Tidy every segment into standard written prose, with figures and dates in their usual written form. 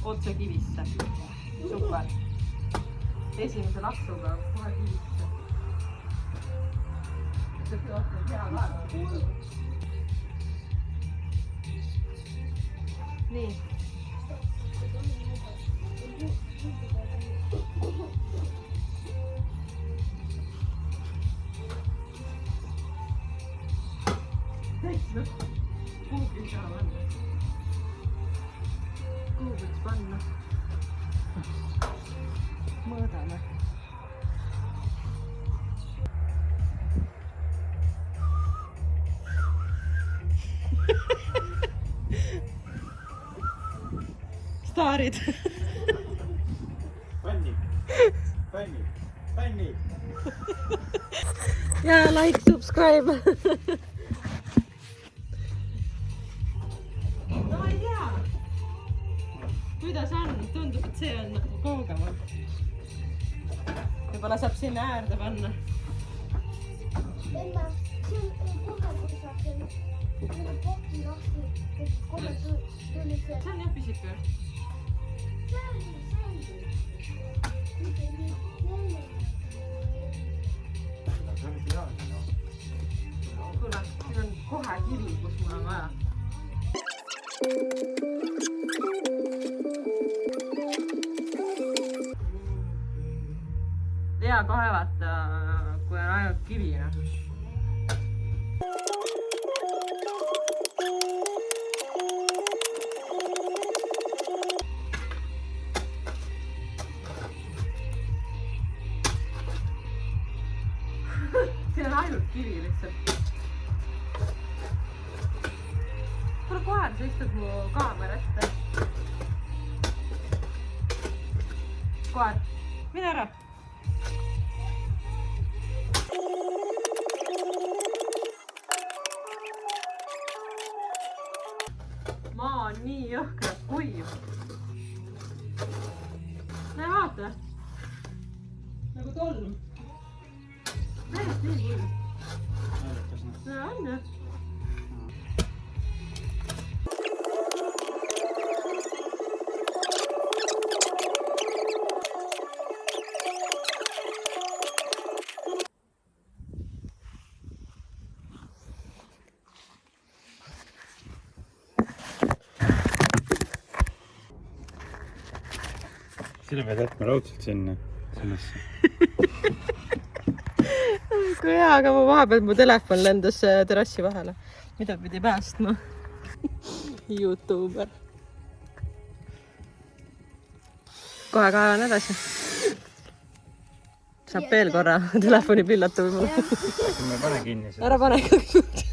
otse kivisse. Super. Esimese laksuga kohe kivisse. See on hea laev. Nii. Kuhugi ei saa panna. Kuhu võiks panna? Mõõdame. Staarid. Panni. Ja like, subscribe. No ma ei tea. Kuidas on? Tundub, et see on nagu kaugemal. Võib-olla saab sinna äärde panna. Venna, see on kohe, kui saab selle poti lahti. Kohe tuli see. See on jah pisike. Kuule, siin on kohe kivi, kus mul on vaja. Hea kaevata, kui on ainult kivi. See on ainult kivi lihtsalt. Kuule koer, sa istud mu kaamera ette. Koer, mine ära. Maa on nii jõhkralt kuiv. Näe vaata. Nagu tolm. Näed nii kuiv. Näe on jah. Sina pead jätma raudselt sinna, sellesse. Kui hea, aga ma vahepeal mu telefon lendas terrassi vahele. Mida pidi päästma? YouTuber. Kohe kaevan edasi. Saab veel korra telefoni pillata või mulle. Ma ei pane kinni seda. Ära pane kõigepealt.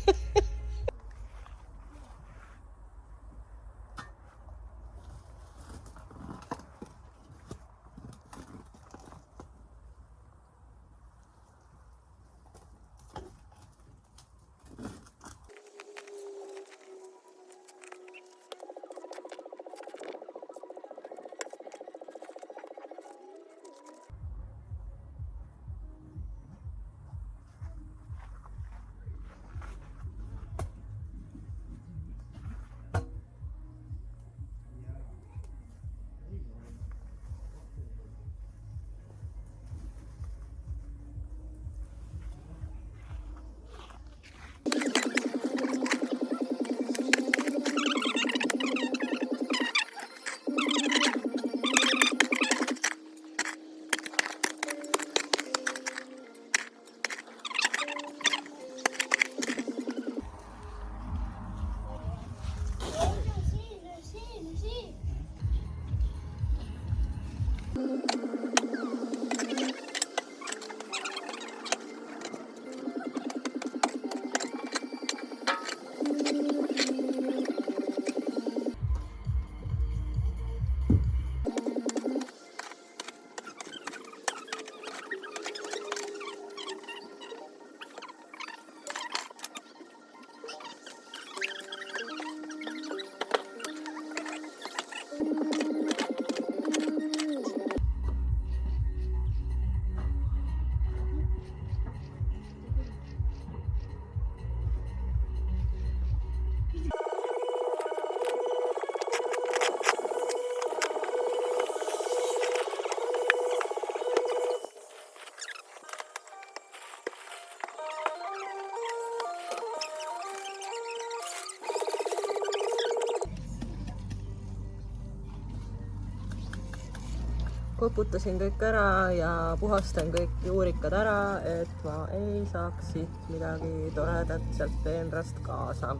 koputasin kõik ära ja puhastan kõik juurikad ära, et ma ei saaks siit midagi toredat sealt peenrast kaasa.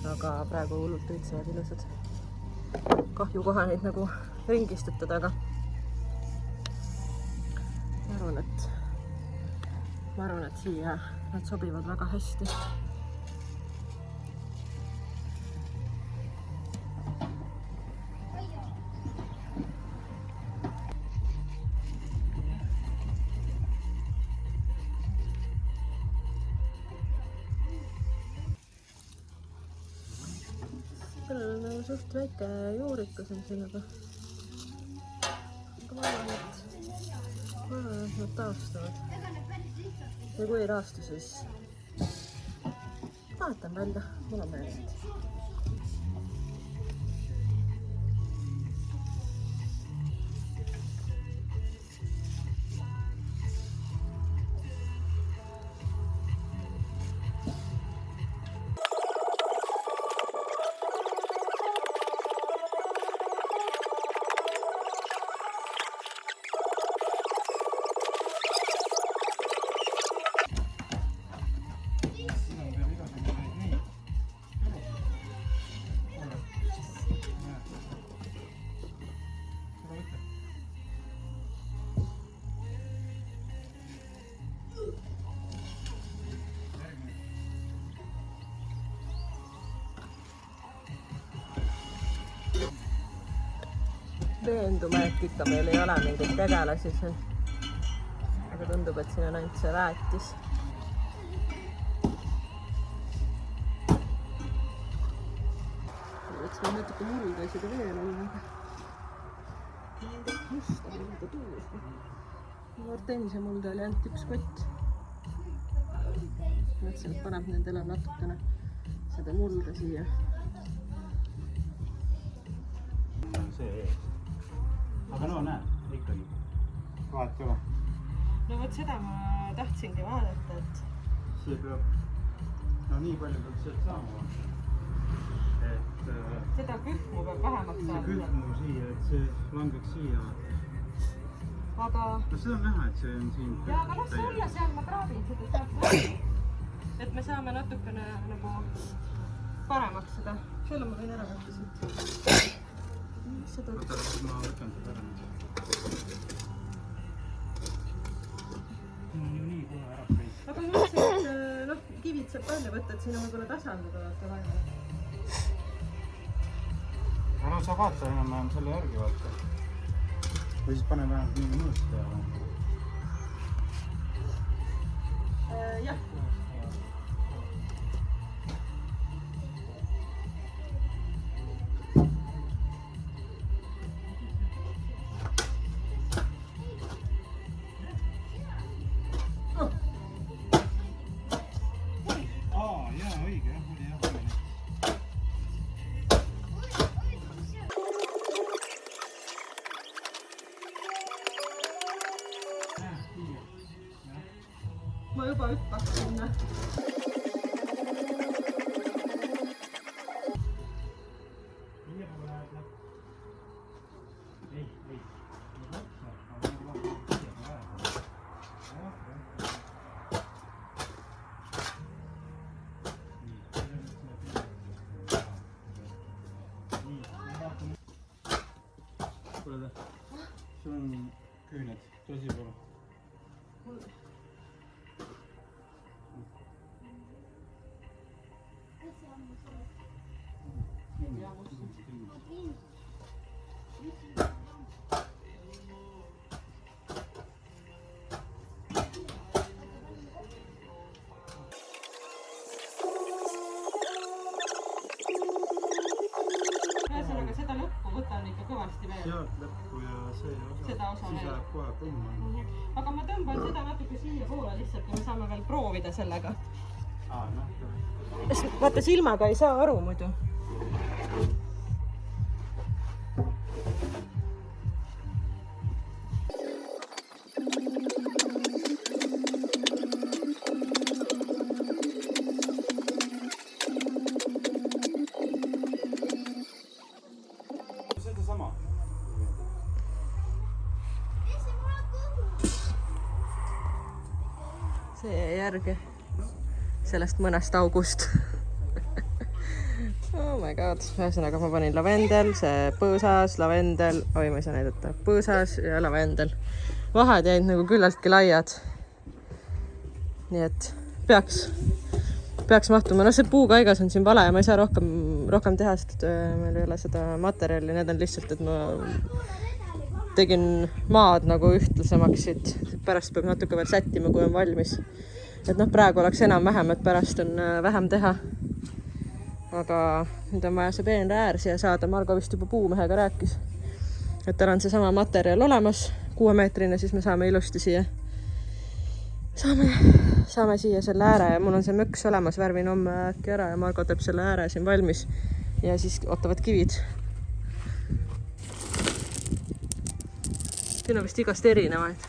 aga praegu hullult õitsevad ilusad. kahju kohe neid nagu ringi istutada, aga ma arvan, et siia nad sobivad väga hästi. Sellel on nagu suht väike juurikas on siin, aga ma arvan, et nad taastuvad. Ja kui ei taastu, siis vaatan välja, mul on meelest. Veenduma, et ikka meil ei ole mingeid tegelasi siin. Aga tundub, et siin on ainult see väetis. Võiks meil natuke mulda seda veel olla. Musta mulda tuus. Artemise mulda oli ainult üks kott. Mõtlesin, et paneb nendele natukene seda mulda siia. See ees. Aga no näed, ikkagi. Vahet ei ole. No vot seda ma tahtsingi vaadata, et See peab, no nii palju peab sealt saama. Et seda kühmu peab vähemaks see saada. kühmu siia, et see langeks siia. Aga No seda on näha, et see on siin. ja, aga las see olla seal, ma kraabin seda sealt välja. Et me saame natukene nagu paremaks seda. Selle ma võin ära võtta siit. Seda. Oota, ma võtan seda ära. See on ju nii kohe ära kõik. Aga ma mõtlesin, et noh, kivid saab välja võtta, et siin on võib-olla tasandada vaata vaja. Aga no sa vaata enam-vähem selle järgi vaata. Või siis pane vähemalt mingi mõõst peale. Jah. Ma juba hüppaks sinna. Kuule, sul on küüned, tosi palju. Ühesõnaga seda lõppu võtan ikka kõvasti veel. Sealt lõppu ja see osa. Seda osa siis veel. läheb kohe põmm. Aga ma tõmban seda natuke siia poole lihtsalt ja me saame veel proovida sellega. Vaata, silmaga ei saa aru muidu. järgi sellest mõnest august. Oh my god, ühesõnaga ma panin lavendel, see põõsas, lavendel, oi ma ei saa näidata, põõsas ja lavendel. Vahed jäid nagu küllaltki laiad. Nii et peaks mahtuma. No see puukaigas on siin vale ja ma ei saa rohkem teha, sest meil ei ole seda materjali. Need on lihtsalt, et ma tegin maad nagu ühtlasemaks siit. Pärast peab natuke veel sättima, kui on valmis. Et noh, praegu oleks enam-vähem, et pärast on vähem teha. Aga nüüd on vaja see peenra äär siia saada. Margo vist juba puumehega rääkis, et tal on see sama materjal olemas, 6-meetrine, siis me saame ilusti siia. Saame siia selle ääre ja mul on see möks olemas, värvin homme äkki ära ja Margo teeb selle ääre siin valmis ja siis ootavad kivid. Siin on vist igast erinevaid.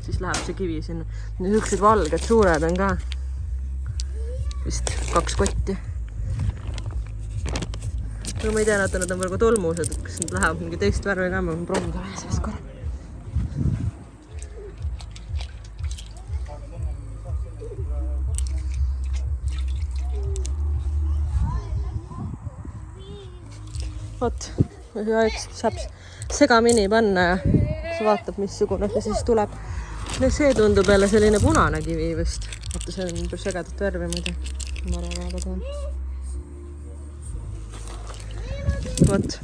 Siis läheb see kivi sinna. Niisugused valged suured on ka. Vist 2 kotti. Aga ma ei tea, nad on praegu tolmused, et kas nad lähevad mingi teist värvi ka, ma proovin ka sellest korra. Vot, saab segamini panna ja see vaatab, missugune see siis tuleb. See tundub jälle selline punane kivi vist. Vaata, see on päris ägedat värvi muide. Vot.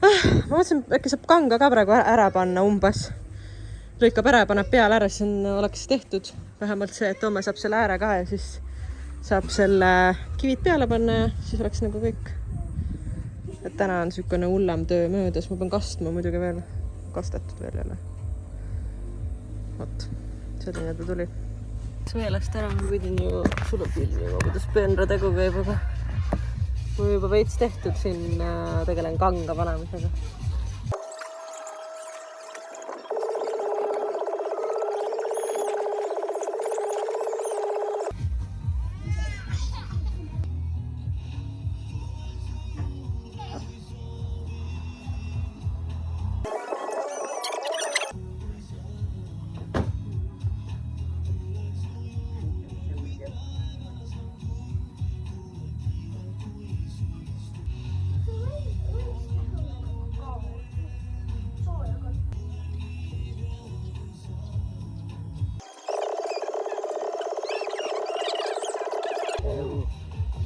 Ma mõtlesin, äkki saab kanga ka praegu ära panna umbes. Lõikab ära ja paneb peale ära, siis oleks tehtud. Vähemalt see, et homme saab selle ääre ka ja siis saab selle kivid peale panna ja siis oleks nagu kõik. Et täna on niisugune hullem töö möödas. Ma pean kastma muidugi veel. Kastetud veel jälle. Vot, selline ta tuli. Meelest ära, ma pidin ju sulle pilmi, kuidas peenra tegu käib, aga mul juba veits tehtud siin, tegelen kanga panemisega.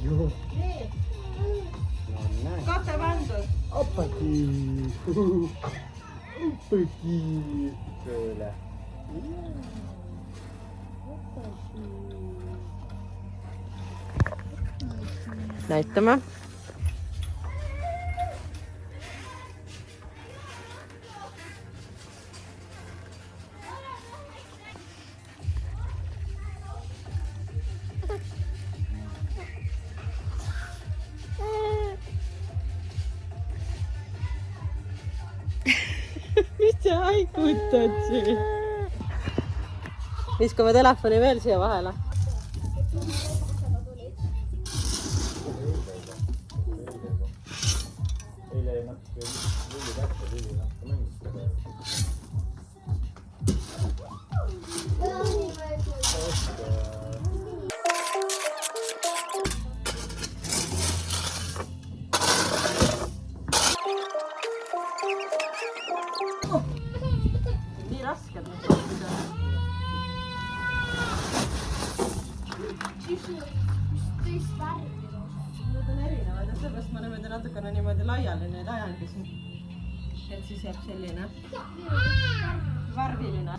Joo. No näin. Kate vändöt. Oppaki. Oppaki. Kyllä. Näittämään. Mis sa haikutad siin? Viskame telefoni veel siia vahele. Nii rasked need tootid on. Teist värvi Need on erinevad ja sellepärast ma niimoodi natukene niimoodi laiali neid ajangi siin. Et siis jääb selline värviline.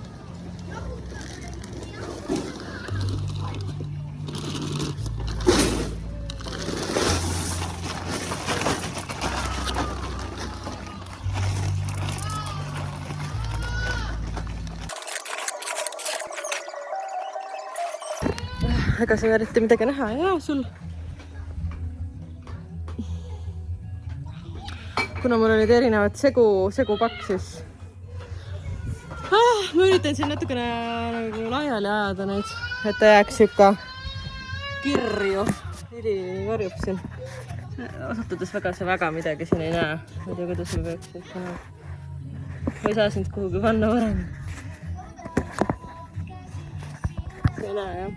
Ega siin eriti midagi näha ei jää sul. Kuna mul olid erinevad segupakk, siis ma üritan siin natukene nagu laiali ajada neid, et ta jääks ikka kirju. Heli varjub siin. Osutades väga midagi siin ei näe. Ma ei tea, kuidas ma peaks. Ma ei saa sind kuhugi panna varem. mine jah.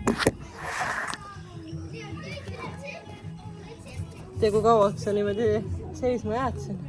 tea, kui kauaks sa niimoodi seisma jääd siin.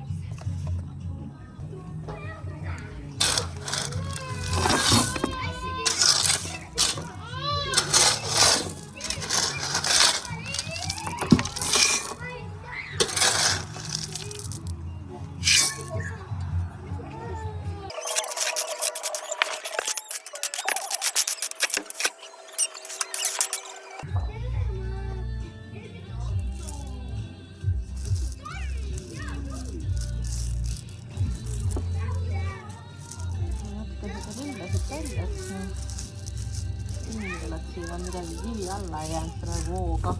Siin läks juba midagi kivi alla jäänud praegu hooga.